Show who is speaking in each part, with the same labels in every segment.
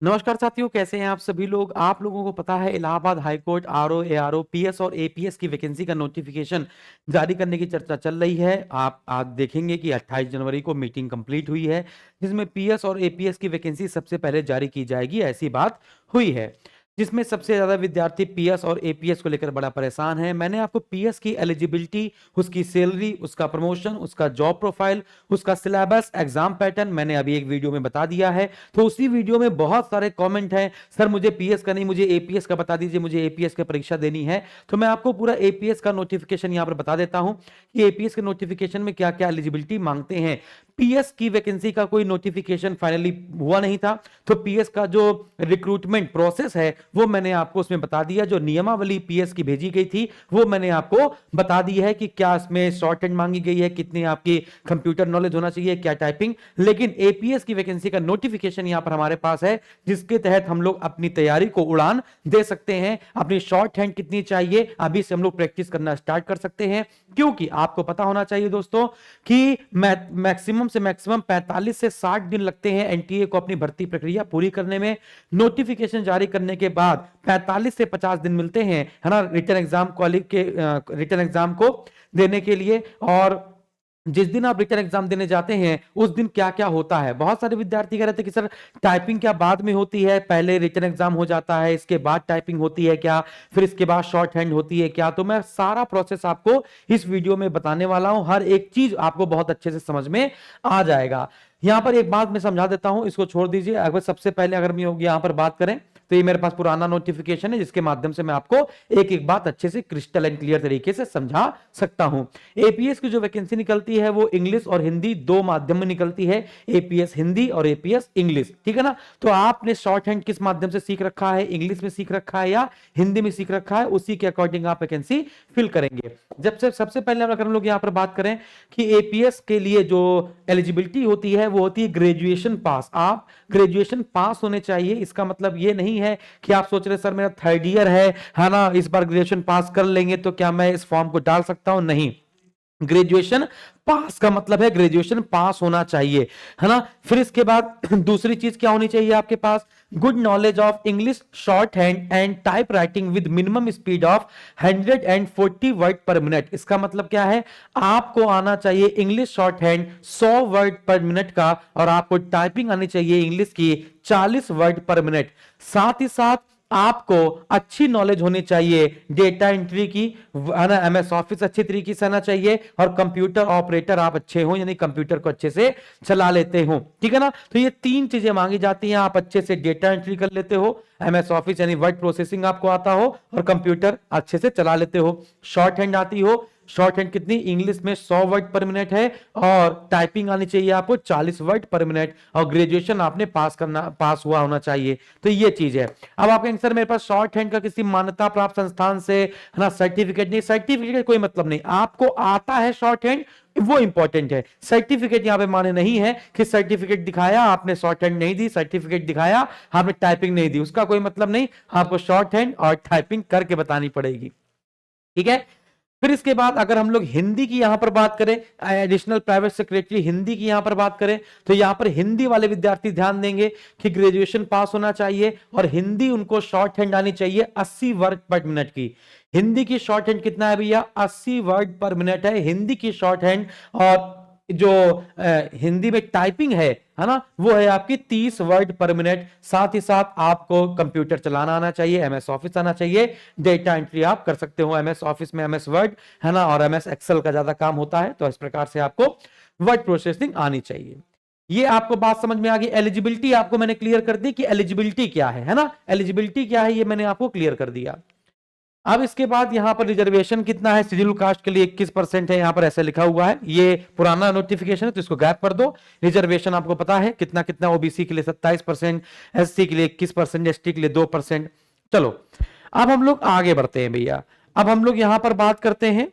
Speaker 1: नमस्कार साथियों, कैसे हैं आप सभी लोग। आप लोगों को पता है Allahabad high court RO ARO PS और एपीएस की वैकेंसी का नोटिफिकेशन जारी करने की चर्चा चल रही है। आप आज देखेंगे कि 28 जनवरी को मीटिंग कंप्लीट हुई है, जिसमें पीएस और एपीएस की वैकेंसी सबसे पहले जारी की जाएगी, ऐसी बात हुई है। जिसमें सबसे ज्यादा विद्यार्थी पीएस और एपीएस को लेकर बड़ा परेशान है। मैंने आपको पीएस की एलिजिबिलिटी, उसकी सैलरी, उसका प्रमोशन, उसका जॉब प्रोफाइल, उसका सिलेबस, एग्जाम पैटर्न मैंने अभी एक वीडियो में बता दिया है। तो उसी वीडियो में बहुत सारे कमेंट हैं, सर मुझे पीएस का नहीं, मुझे एपीएस का बता दीजिए, मुझे एपीएस की परीक्षा देनी है। तो मैं आपको पूरा एपीएस का नोटिफिकेशन यहां पर बता देता हूं कि एपीएस के नोटिफिकेशन में क्या क्या एलिजिबिलिटी मांगते हैं। पीएस की वैकेंसी का कोई नोटिफिकेशन फाइनली हुआ नहीं था, तो पीएस का जो रिक्रूटमेंट प्रोसेस है वो मैंने आपको उसमें बता दिया। जो नियमावली पीएस की भेजी गई थी वो मैंने आपको बता दी है कि क्या इसमें शॉर्ट हैंड मांगी गई है, कितनी आपकी कंप्यूटर नॉलेज होना चाहिए, क्या टाइपिंग। लेकिन एपीएस की वैकेंसी का नोटिफिकेशन यहां पर हमारे पास है, जिसके तहत हम लोग अपनी तैयारी को उड़ान दे सकते हैं। अपनी शॉर्ट हैंड कितनी चाहिए अभी से हम लोग प्रैक्टिस करना स्टार्ट कर सकते हैं, क्योंकि आपको पता होना चाहिए दोस्तों कि मैक्सिमम से मैक्सिमम 45 से 60 दिन लगते हैं एनटीए को अपनी भर्ती प्रक्रिया पूरी करने में। नोटिफिकेशन जारी करने के बाद 45 से 50 दिन मिलते हैं, है ना, रिटर्न एग्जाम को देने के लिए। और जिस दिन आप रिटर्न एग्जाम देने जाते हैं उस दिन क्या क्या होता है, बहुत सारे विद्यार्थी कह रहे थे कि सर टाइपिंग क्या बाद में होती है, पहले रिटर्न एग्जाम हो जाता है इसके बाद टाइपिंग होती है क्या, फिर इसके बाद शॉर्ट हैंड होती है क्या। तो मैं सारा प्रोसेस आपको इस वीडियो में बताने वाला हूं, हर एक चीज आपको बहुत अच्छे से समझ में आ जाएगा। यहां पर एक बात मैं समझा देता हूं, इसको छोड़ दीजिए। अगर सबसे पहले अगर मैं यहां पर बात करें तो ये मेरे पास पुराना नोटिफिकेशन है, जिसके माध्यम से मैं आपको एक एक बात अच्छे से क्रिस्टल एंड क्लियर तरीके से समझा सकता हूं। एपीएस की जो वैकेंसी निकलती है वो इंग्लिश और हिंदी दो माध्यम में निकलती है, एपीएस हिंदी और एपीएस इंग्लिश, ठीक है ना। तो आपने शॉर्ट हैंड किस माध्यम से सीख रखा है, इंग्लिश में सीख रखा है या हिंदी में सीख रखा है, उसी के अकॉर्डिंग आप वैकेंसी फिल करेंगे। जब से सबसे पहले अगर हम लोग यहां पर बात करें कि एपीएस के लिए जो एलिजिबिलिटी होती है वो होती है ग्रेजुएशन पास। आप ग्रेजुएशन पास होने चाहिए। इसका मतलब ये नहीं है कि आप सोच रहे सर मेरा थर्ड ईयर है ना, इस बार ग्रेजुएशन पास कर लेंगे तो क्या मैं इस फॉर्म को डाल सकता हूं, नहीं। ग्रेजुएशन पास का मतलब है ग्रेजुएशन पास होना चाहिए, है ना। फिर इसके बाद दूसरी चीज क्या होनी चाहिए आपके पास, good knowledge of English shorthand and typewriting with minimum speed of 140 word per minute. इसका मतलब क्या है, आपको आना चाहिए English shorthand 100 word per minute का, और आपको टाइपिंग आनी चाहिए इंग्लिश की 40 वर्ड पर मिनट। साथ ही साथ आपको अच्छी नॉलेज होनी चाहिए डेटा एंट्री की, है ना, एमएस ऑफिस अच्छी तरीके से आना चाहिए, और कंप्यूटर ऑपरेटर आप अच्छे हो, यानी कंप्यूटर को अच्छे से चला लेते हो, ठीक है ना। तो ये तीन चीजें मांगी जाती हैं, आप अच्छे से डेटा एंट्री कर लेते हो, एमएस ऑफिस यानी वर्ड प्रोसेसिंग आपको आता हो, और कंप्यूटर अच्छे से चला लेते हो, शॉर्ट हैंड आती हो। शॉर्ट हैंड कितनी, इंग्लिश में 100 वर्ड पर मिनट है, और टाइपिंग आनी चाहिए आपको 40 वर्ड पर मिनट, और ग्रेजुएशन आपने पास हुआ होना चाहिए। तो ये चीज है। अब आप कहेंगे सर मेरे पास शॉर्ट हैंड का किसी मान्यता प्राप्त संस्थान से, है ना, सर्टिफिकेट नहीं, सर्टिफिकेट कोई मतलब नहीं, आपको आता है शॉर्ट हैंड वो इंपॉर्टेंट है। सर्टिफिकेट यहां पे माने नहीं है कि सर्टिफिकेट दिखाया आपने शॉर्ट हैंड नहीं दी, सर्टिफिकेट दिखाया आपने टाइपिंग नहीं दी, उसका कोई मतलब नहीं। आपको शॉर्ट हैंड और टाइपिंग करके बतानी पड़ेगी, ठीक है। फिर इसके बाद अगर हम लोग हिंदी की यहां पर बात करें, एडिशनल प्राइवेट सेक्रेटरी हिंदी की यहां पर बात करें, तो यहां पर हिंदी वाले विद्यार्थी ध्यान देंगे कि ग्रेजुएशन पास होना चाहिए, और हिंदी उनको शॉर्ट हैंड आनी चाहिए 80 वर्ड पर मिनट की। हिंदी की शॉर्ट हैंड कितना है भैया, 80 वर्ड पर मिनट है हिंदी की शॉर्ट हैंड। और जो हिंदी में टाइपिंग है ना, वो है आपकी 30 वर्ड पर मिनट। साथ ही साथ आपको कंप्यूटर चलाना आना चाहिए, एमएस ऑफिस आना चाहिए, डेटा एंट्री आप कर सकते हो एमएस ऑफिस में, एमएस वर्ड, है ना, और एमएस एक्सेल का ज्यादा काम होता है, तो इस प्रकार से आपको वर्ड प्रोसेसिंग आनी चाहिए। ये आपको बात समझ में आ गई। एलिजिबिलिटी आपको मैंने क्लियर कर दी कि एलिजिबिलिटी क्या है ना, एलिजिबिलिटी क्या है ये मैंने आपको क्लियर कर दिया। अब इसके बाद यहां पर रिजर्वेशन कितना है, शेड्यूल कास्ट के लिए 21% है, यहां पर ऐसे लिखा हुआ है, ये पुराना नोटिफिकेशन है तो इसको गैप कर दो। रिजर्वेशन आपको पता है कितना कितना, ओबीसी के लिए 27%, एससी के लिए 21%, एसटी के लिए 2%। चलो अब हम लोग आगे बढ़ते हैं भैया। अब हम लोग यहां पर बात करते हैं,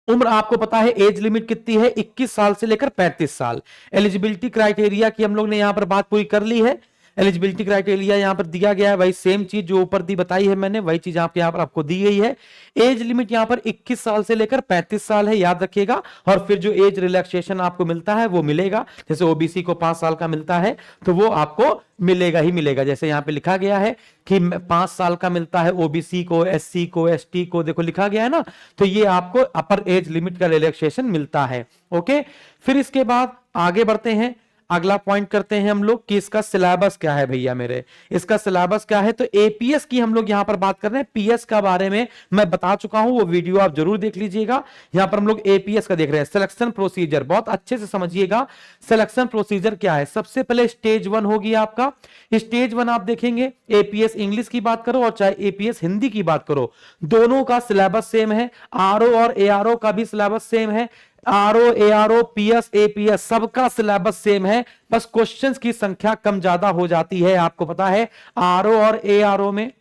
Speaker 1: उम्र आपको पता है एज लिमिट कितनी है, 21 साल से लेकर 35 साल। एलिजिबिलिटी क्राइटेरिया की हम लोग ने यहां पर बात पूरी कर ली है। एलिजिबिलिटी क्राइटेरिया यहाँ पर दिया गया है, वही सेम चीज जो ऊपर दी बताई है मैंने, वही चीज आपके यहाँ पर आपको दी गई है। एज लिमिट यहाँ पर 21 साल से लेकर 35 साल है, याद रखिएगा। और फिर जो एज रिलैक्सेशन आपको मिलता है वो मिलेगा, जैसे ओबीसी को 5 साल का मिलता है तो वो आपको मिलेगा ही मिलेगा। जैसे यहाँ पे लिखा गया है कि 5 साल का मिलता है ओबीसी को, एससी को, एसटी को, देखो लिखा गया है ना, तो ये आपको अपर एज लिमिट का रिलैक्सेशन मिलता है। ओके, फिर इसके बाद आगे बढ़ते हैं, अगला पॉइंट करते हैं हम लोग कि इसका सिलेबस क्या है भैया मेरे, इसका सिलेबस क्या है। तो एपीएस की हम लोग यहां पर बात कर रहे हैं, पीएस का बारे में मैं बता चुका हूं, वो वीडियो आप जरूर देख लीजिएगा। यहां पर हम लोग एपीएस का देख रहे हैं, सिलेक्शन प्रोसीजर, बहुत अच्छे से समझिएगा। सिलेक्शन प्रोसीजर क्या है, सबसे पहले स्टेज 1 होगी आपका। स्टेज 1 आप देखेंगे, एपीएस इंग्लिश की बात करो और चाहे एपीएस हिंदी की बात करो, दोनों का सिलेबस सेम है। आरओ और एआरओ का भी सिलेबस सेम है। आरओ, एआरओ, पीएस, एपीएस सबका सिलेबस सेम है, बस क्वेश्चंस की संख्या कम ज्यादा हो जाती है। आपको पता है आरओ और एआरओ में,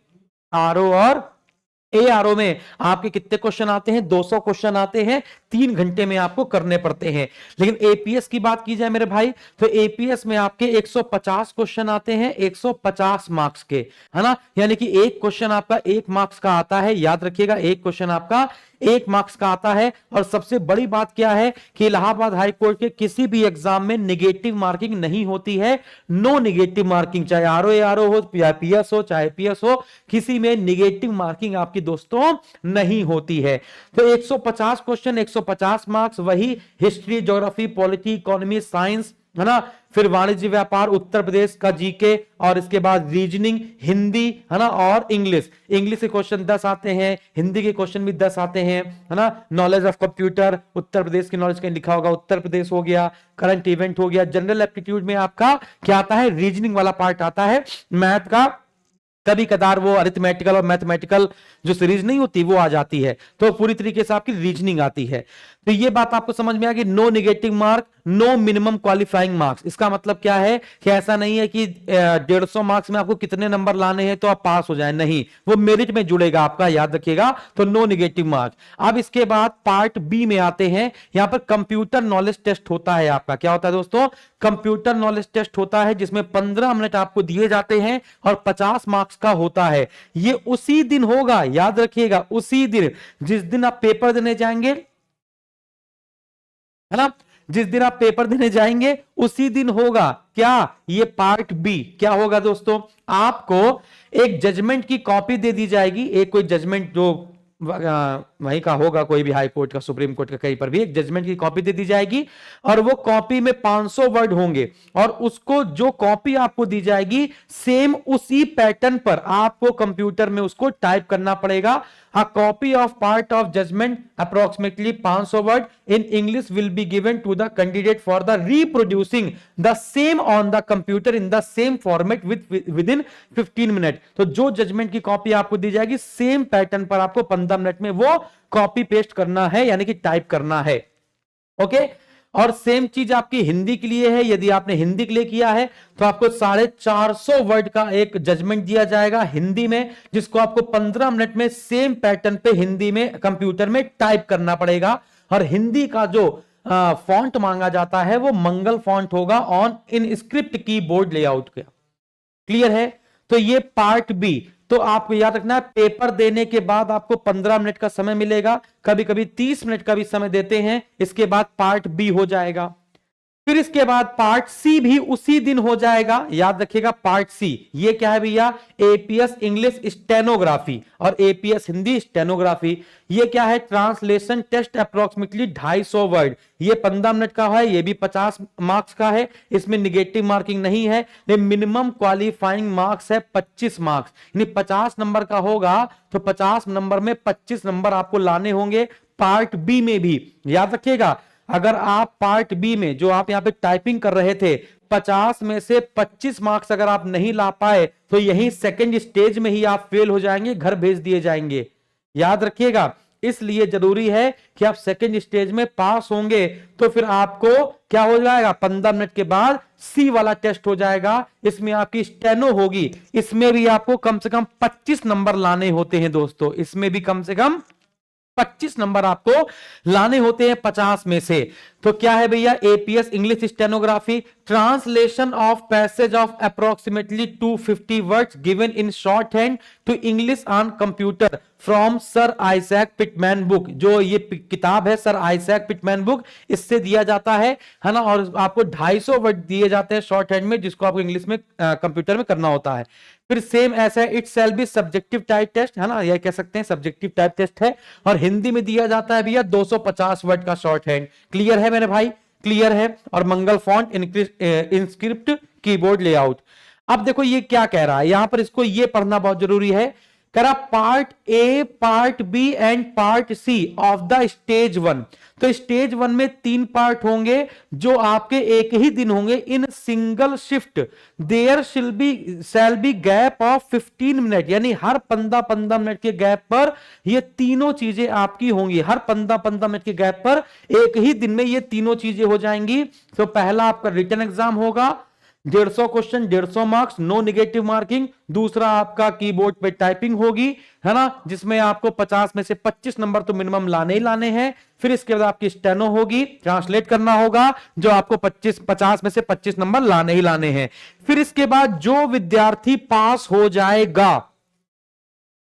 Speaker 1: आरओ और एआरओ में आपके कितने क्वेश्चन आते हैं, 200 क्वेश्चन आते हैं, 3 घंटे में आपको करने पड़ते हैं। लेकिन एपीएस की बात की जाए मेरे भाई, तो एपीएस में आपके 150 क्वेश्चन आते हैं, 150 मार्क्स के, है ना। यानी कि एक क्वेश्चन आपका 1 मार्क्स का आता है, याद रखिएगा, एक क्वेश्चन आपका 1 मार्क्स का आता है। और सबसे बड़ी बात क्या है कि इलाहाबाद हाई कोर्ट के किसी भी एग्जाम में नेगेटिव मार्किंग नहीं होती है, नो नेगेटिव मार्किंग, चाहे आरओ एआरओ हो, चाहे पीएस हो, चाहे पीएस हो, किसी में नेगेटिव मार्किंग आपकी दोस्तों नहीं होती है। तो 150 क्वेश्चन, 150 मार्क्स, वही history, geography, polity, economy, science, है ना। फिर वाणिज्य व्यापार, उत्तर प्रदेश का जीके, और इसके बाद रीजनिंग, हिंदी, है ना, और इंग्लिश। इंग्लिश के क्वेश्चन 10 आते हैं, हिंदी के क्वेश्चन भी 10 आते हैं, है ना। Knowledge of computer, Uttar Pradesh की नॉलेज का लिखा होगा, उत्तर प्रदेश हो गया। करंट इवेंट हो गया। जनरल एप्टीट्यूड में आपका क्या आता है, रीजनिंग वाला पार्ट आता है। मैथ का कभी कदार वो अरिथमेटिकल और मैथमेटिकल जो सीरीज नहीं होती वो आ जाती है, तो पूरी तरीके से आपकी रीजनिंग आती है। तो ये बात आपको समझ में आ गई, no negative mark, no minimum qualifying marks. इसका मतलब क्या है कि ऐसा नहीं है कि 150 मार्क्स में आपको कितने नंबर लाने हैं तो आप पास हो जाए, नहीं, वो मेरिट में जुड़ेगा आपका, याद रखिएगा। तो नो नेगेटिव मार्क्स। अब इसके बाद पार्ट बी में आते हैं, यहां पर कंप्यूटर नॉलेज टेस्ट होता है आपका। क्या होता है दोस्तों, कंप्यूटर नॉलेज टेस्ट होता है, जिसमें 15 मिनट आपको दिए जाते हैं और 50 मार्क्स का होता है। ये उसी दिन होगा, याद रखिएगा, उसी दिन जिस दिन आप पेपर देने जाएंगे, है ना, जिस दिन आप पेपर देने जाएंगे उसी दिन होगा क्या, ये पार्ट बी। क्या होगा दोस्तों, आपको एक जजमेंट की कॉपी दे दी जाएगी, एक कोई जजमेंट जो वहीं का होगा, कोई भी हाई कोर्ट का, सुप्रीम कोर्ट का, कहीं पर भी एक जजमेंट की कॉपी दे दी जाएगी, और वो कॉपी में 500 वर्ड होंगे, और उसको जो कॉपी आपको दी जाएगी सेम उसी पैटर्न पर आपको कंप्यूटर में उसको टाइप करना पड़ेगा। A copy of part of judgment approximately 500 word in English will be given to the candidate for the reproducing the same on the computer in the same format within 15 minutes। तो जो judgement की copy आपको दी जाएगी same pattern पर आपको 15 minute में वो copy paste करना है, यानी कि टाइप करना है। ओके, और सेम चीज आपकी हिंदी के लिए है। यदि आपने हिंदी के लिए किया है तो आपको 450 वर्ड का एक जजमेंट दिया जाएगा हिंदी में, जिसको आपको 15 मिनट में सेम पैटर्न पे हिंदी में कंप्यूटर में टाइप करना पड़ेगा। और हिंदी का जो फॉन्ट मांगा जाता है वो मंगल फॉन्ट होगा on in script keyboard layout का। क्लियर है, तो ये पार्ट बी। तो आपको याद रखना है, पेपर देने के बाद आपको 15 मिनट का समय मिलेगा, कभी कभी 30 मिनट का भी समय देते हैं। इसके बाद पार्ट बी हो जाएगा। फिर इसके बाद पार्ट सी भी उसी दिन हो जाएगा, याद रखिएगा। पार्ट सी ये क्या है भैया, एपीएस इंग्लिश स्टेनोग्राफी और एपीएस हिंदी स्टेनोग्राफी। ये क्या है, ट्रांसलेशन टेस्ट अप्रोक्सीमेटली 250 वर्ड। ये 15 मिनट का है, ये भी 50 मार्क्स का है, इसमें निगेटिव मार्किंग नहीं है। मिनिमम क्वालिफाइंग मार्क्स है 25 मार्क्स, यानी 50 नंबर का होगा तो 50 नंबर में 25 नंबर आपको लाने होंगे। पार्ट बी में भी याद रखिएगा, अगर आप पार्ट बी में जो आप यहां पे टाइपिंग कर रहे थे 50 में से 25 मार्क्स अगर आप नहीं ला पाए तो यही सेकंड स्टेज में ही आप फेल हो जाएंगे, घर भेज दिए जाएंगे। याद रखिएगा, इसलिए जरूरी है कि आप सेकंड स्टेज में पास होंगे तो फिर आपको क्या हो जाएगा, 15 मिनट के बाद सी वाला टेस्ट हो जाएगा। इसमें आपकी स्टेनो होगी, इसमें भी आपको कम से कम 25 नंबर लाने होते हैं दोस्तों। इसमें भी कम से कम 25 नंबर आपको लाने होते हैं 50 में से। तो क्या है भैया, APS English stenography, translation of passage of approximately 250 words given in shorthand to English on computer from sir Isaac Pitman book. जो ये किताब है सर आइजैक पिटमैन बुक, इससे दिया जाता है ना, और आपको 250 वर्ड दिए जाते हैं शॉर्ट हैंड में, जिसको आपको इंग्लिश में कंप्यूटर में करना होता है। फिर सेम ऐसा है, it shall be subjective type test, है ना, यह कह सकते हैं सब्जेक्टिव टाइप टेस्ट है, और हिंदी में दिया जाता है भैया 250 वर्ड का शॉर्ट हैंड। क्लियर है मेरे भाई, क्लियर है। और मंगल फॉन्ट, इनस्क्रिप्ट, कीबोर्ड लेआउट। अब देखो ये क्या कह रहा है यहां पर, इसको ये पढ़ना बहुत जरूरी है। कह रहा part A, part B and part C of the stage 1। तो स्टेज 1 में 3 पार्ट होंगे जो आपके एक ही दिन होंगे in single shift. There shall be gap of 15 minute, यानी हर 15-15 मिनट के गैप पर ये तीनों चीजें आपकी होंगी। हर 15-15 मिनट के गैप पर एक ही दिन में ये तीनों चीजें हो जाएंगी। तो पहला आपका रिटन एग्जाम होगा, 150 question, 150 marks, no negative marking. दूसरा आपका कीबोर्ड पे टाइपिंग होगी, है ना, जिसमें आपको 50 में से 25 नंबर तो मिनिमम लाने ही लाने हैं। फिर इसके बाद आपकी स्टेनो होगी, ट्रांसलेट करना होगा, जो आपको 50 में से 25 नंबर लाने ही लाने हैं। फिर इसके बाद जो विद्यार्थी पास हो जाएगा,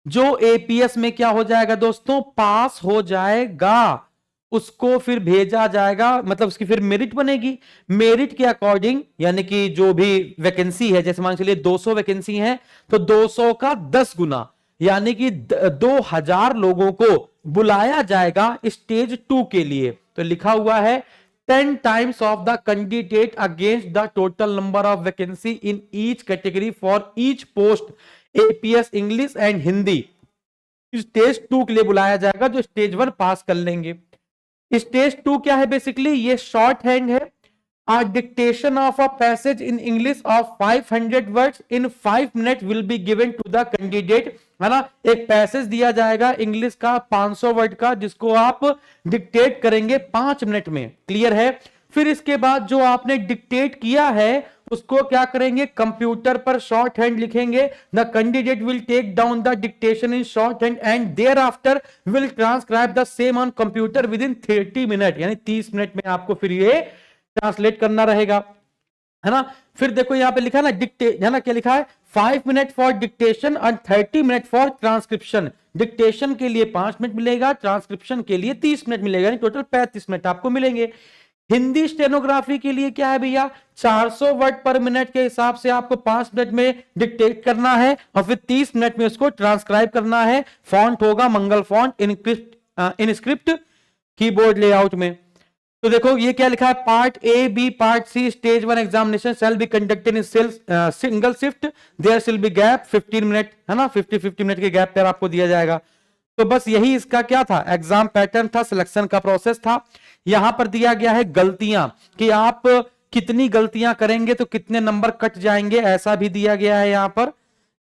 Speaker 1: जो एपीएस में क्या हो जाएगा दोस्तों, पास हो जाएगा, उसको फिर भेजा जाएगा, मतलब उसकी फिर मेरिट बनेगी। मेरिट के अकॉर्डिंग, यानी कि जो भी वैकेंसी है, जैसे मान चलिए 200 वैकेंसी है, तो 200 का 10 गुना, यानी कि 2000 लोगों को बुलाया जाएगा स्टेज 2 के लिए। तो लिखा हुआ है 10 times of the candidate against the total number of vacancy in each category for each post APS English and Hindi. Stage 2 के लिए बुलाया जाएगा जो स्टेज 1 पास कर लेंगे। स्टेज 2 क्या है, बेसिकली ये शॉर्ट हैंड है। A dictation of a passage in English of 500 words in 5 minutes will be given to the candidate, है ना। एक पैसेज दिया जाएगा इंग्लिश का 500 वर्ड का, जिसको आप डिक्टेट करेंगे 5 मिनट में। क्लियर है। फिर इसके बाद जो आपने डिक्टेट किया है उसको क्या करेंगे, कंप्यूटर पर शॉर्ट हैंड लिखेंगे। The candidate will take down the dictation in shorthand and thereafter will transcribe the same on computer within 30 minute, यानी 30 मिनट में आपको फिर ये ट्रांसलेट करना रहेगा, है ना। फिर देखो यहां पे लिखा है ना डिक्टेट, है ना, क्या लिखा है, 5 minute for dictation and 30 minute for transcription. Dictation के लिए 5 मिनट मिलेगा, ट्रांसक्रिप्शन के लिए 30 मिनट मिलेगा, यानी टोटल 35 मिनट आपको मिलेंगे। हिंदी स्टेनोग्राफी के लिए क्या है भैया, 400 वर्ड पर मिनट के हिसाब से आपको 5 मिनट में डिक्टेट करना है और फिर 30 मिनट में उसको ट्रांसक्राइब करना है। फॉन्ट होगा Mangal font, InScript, keyboard layout में। तो देखो ये क्या लिखा है, part A, B, part C stage 1 examination shall be conducted in single shift, there shall be gap 15 minute, है ना, 50 मिनट के गैप पर आपको दिया जाएगा। तो बस यही इसका क्या था, एग्जाम पैटर्न था, सिलेक्शन का प्रोसेस था। यहां पर दिया गया है गलतियां, कि आप कितनी गलतियां करेंगे तो कितने नंबर कट जाएंगे, ऐसा भी दिया गया है यहां पर।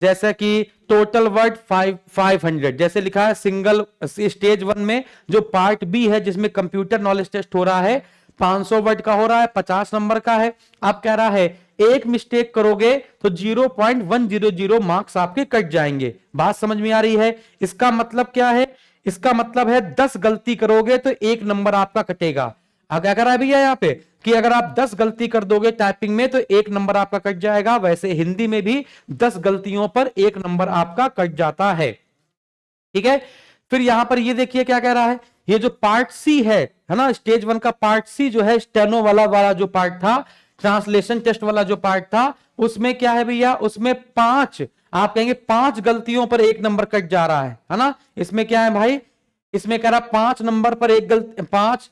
Speaker 1: जैसा कि टोटल वर्ड 500, जैसे लिखा है सिंगल स्टेज 1 में जो पार्ट बी है जिसमें कंप्यूटर नॉलेज टेस्ट हो रहा है 500 वर्ड का हो रहा है, 50 नंबर का है। अब कह रहा है एक मिस्टेक करोगे तो 0.100 मार्क्स आपके कट जाएंगे। बात समझ में आ रही है। इसका मतलब क्या है, इसका मतलब है 10 गलती करोगे तो 1 नंबर आपका कटेगा। अगर अभी है यहाँ पे कि अगर आप 10 गलती कर दोगे टाइपिंग में तो 1 नंबर आपका कट जाएगा, वैसे हिंदी में भी 10 गलतियों पर 1 नंबर आपका कट जाता है। ठीक है। फिर यहां पर ये देखिए क्या कह रहा है, ये जो पार्ट सी है ना, स्टेज 1 का पार्ट सी जो है, स्टेनो वाला जो पार्ट था, ट्रांसलेशन टेस्ट वाला जो पार्ट था, उसमें क्या है भैया, उसमें 5, आप कहेंगे 5 गलतियों पर 1 नंबर कट जा रहा है ना। इसमें क्या है भाई, इसमें कह रहा 5 नंबर पर 5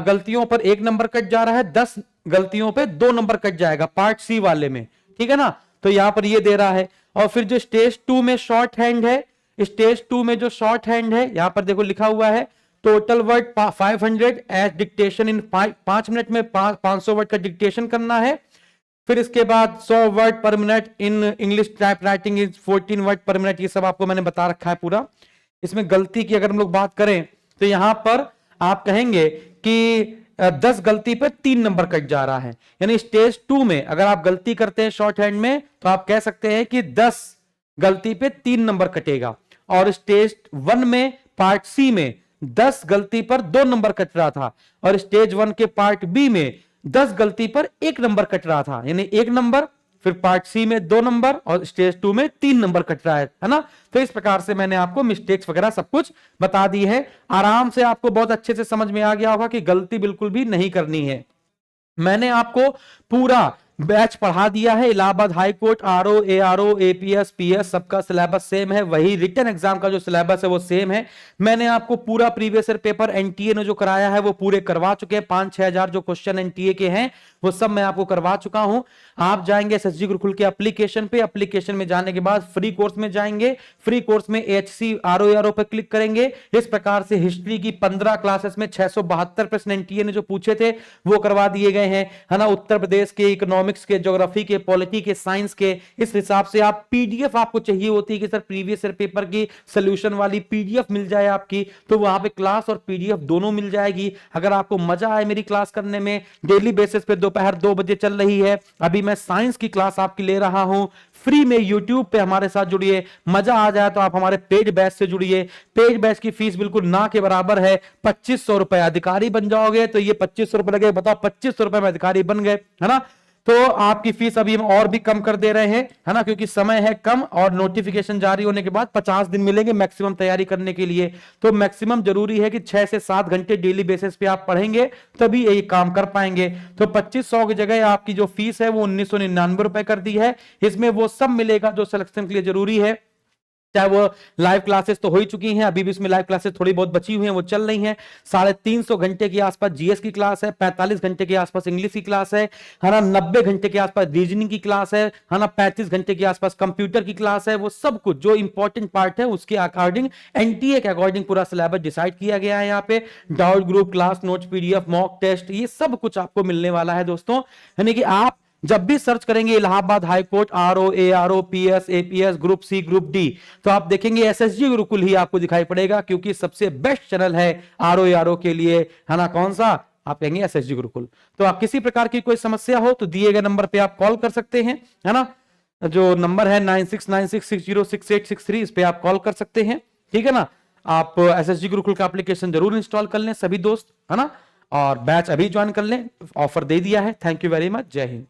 Speaker 1: गलतियों पर 1 नंबर कट जा रहा है, 10 गलतियों पे 2 नंबर कट जाएगा पार्ट सी वाले में। ठीक है ना। तो यहां पर ये दे रहा है। और फिर जो स्टेज 2 में शॉर्ट हैंड है, स्टेज 2 में जो शॉर्ट हैंड है, यहां पर देखो लिखा हुआ है टोटल वर्ड 500 एज डिक्टेशन इन 5 मिनट में 500 वर्ड का डिक्टेशन करना है। फिर इसके बाद 100 word per minute in English type writing is 14 word per minute. ये सब आपको मैंने बता रखा है पूरा। इसमें गलती की अगर हम लोग बात करें तो यहां पर आप कहेंगे कि 10 गलती पे 3 नंबर कट जा रहा है, यानी स्टेज 2 में अगर आप गलती करते हैं शॉर्ट हैंड में तो आप कह सकते हैं कि 10 गलती पे 3 नंबर कटेगा। और स्टेज 1 में पार्ट सी में 10 गलती पर 2 नंबर कट रहा था, और स्टेज 1 के पार्ट बी में 10 गलती पर 1 नंबर कट रहा था, यानी 1 नंबर, फिर पार्ट सी में 2 नंबर और स्टेज 2 में 3 नंबर कट रहा है ना। तो इस प्रकार से मैंने आपको मिस्टेक्स वगैरह सब कुछ बता दी है। आराम से आपको बहुत अच्छे से समझ में आ गया होगा कि गलती बिल्कुल भी नहीं करनी है। मैंने आपको पूरा बैच पढ़ा दिया है। Allahabad high court, RO, ARO, APS, PS सबका सिलेबस सेम है, वही रिटन एग्जाम का जो सिलेबस है वो सेम है। मैंने आपको पूरा प्रीवियस ईयर पेपर एनटीए ने जो कराया है वो पूरे करवा चुके हैं। 5-6 हजार जो क्वेश्चन एनटीए के हैं वो सब मैं आपको करवा चुका हूं। आप जाएंगे एसएसजी गुरुकुल के एप्लीकेशन पे, एप्लीकेशन में जाने के बाद फ्री कोर्स में जाएंगे, फ्री कोर्स में एचसी आरओ एआरओ पे क्लिक करेंगे। इस प्रकार से हिस्ट्री की 15 क्लासेस में 672 प्रश्न एनटीए ने जो पूछे थे वो करवा दिए गए हैं, है ना। उत्तर प्रदेश के इकोनॉमिक्स के, ज्योग्राफी के, पॉलिटी के, साइंस के, इस हिसाब से आप पीडीएफ आपको चाहिए होती है कि सर प्रीवियस ईयर पेपर की सोल्यूशन वाली पीडीएफ मिल जाए आपकी, तो वहां पे क्लास और पीडीएफ दोनों मिल जाएगी। अगर आपको मजा आए मेरी क्लास करने में, डेली बेसिस पे दोपहर 2 बजे चल रही है, अभी मैं साइंस की क्लास आपकी ले रहा हूं फ्री में, यूट्यूब पे हमारे साथ जुड़िए। मजा आ जाए तो आप हमारे पेड बैच से जुड़िए। पेड बैच की फीस बिल्कुल ना के बराबर है, 2500 रुपए। अधिकारी बन जाओगे तो ये 2500 रुपए लगे, बताओ 2500 रुपए में अधिकारी बन गए, है ना। तो आपकी फीस अभी हम और भी कम कर दे रहे हैं, है ना, क्योंकि समय है कम और नोटिफिकेशन जारी होने के बाद 50 दिन मिलेंगे मैक्सिमम तैयारी करने के लिए। तो मैक्सिमम जरूरी है कि 6 से 7 घंटे डेली बेसिस पे आप पढ़ेंगे तभी ये काम कर पाएंगे। तो 2500 की जगह आपकी जो फीस है वो 1999 रुपए कर दी है। इसमें वो सब मिलेगा जो सिलेक्शन के लिए जरूरी है, चाहे वो लाइव क्लासेस तो हो ही चुकी हैं, अभी भी इसमें लाइव क्लासेस थोड़ी बहुत बची हुई हैं, वो चल रही हैं। 350 घंटे के आसपास जीएस की क्लास है, 45 घंटे के आसपास इंग्लिश की क्लास है ना, 90 घंटे के आसपास रीजनिंग की क्लास है ना, 35 घंटे के आसपास कंप्यूटर की क्लास है। वो सब कुछ जो इंपॉर्टेंट पार्ट है उसके अकॉर्डिंग, एनटीए के अकॉर्डिंग पूरा सिलेबस डिसाइड किया गया है। यहाँ पे doubt group, class notes, PDF, mock test, ये सब कुछ आपको मिलने वाला है दोस्तों। यानी कि आप जब भी सर्च करेंगे Allahabad high court, RO, ARO, PS, APS, group C, group D, तो आप देखेंगे एसएसजी गुरुकुल ही आपको दिखाई पड़ेगा, क्योंकि सबसे बेस्ट चैनल है आरओ एआरओ के लिए, है ना। कौन सा? आप कहेंगे एसएसजी गुरुकुल। तो आप किसी प्रकार की कोई समस्या हो तो दिए गए नंबर पे आप कॉल कर सकते हैं, है ना। जो नंबर है 9696606863, इस पे आप कॉल कर सकते हैं, ठीक है ना। आप एसएसजी गुरुकुल का एप्लीकेशन जरूर इंस्टॉल कर लें सभी दोस्त, है ना, और बैच अभी ज्वाइन कर लें, ऑफर दे दिया है। थैंक यू वेरी मच, जय हिंद।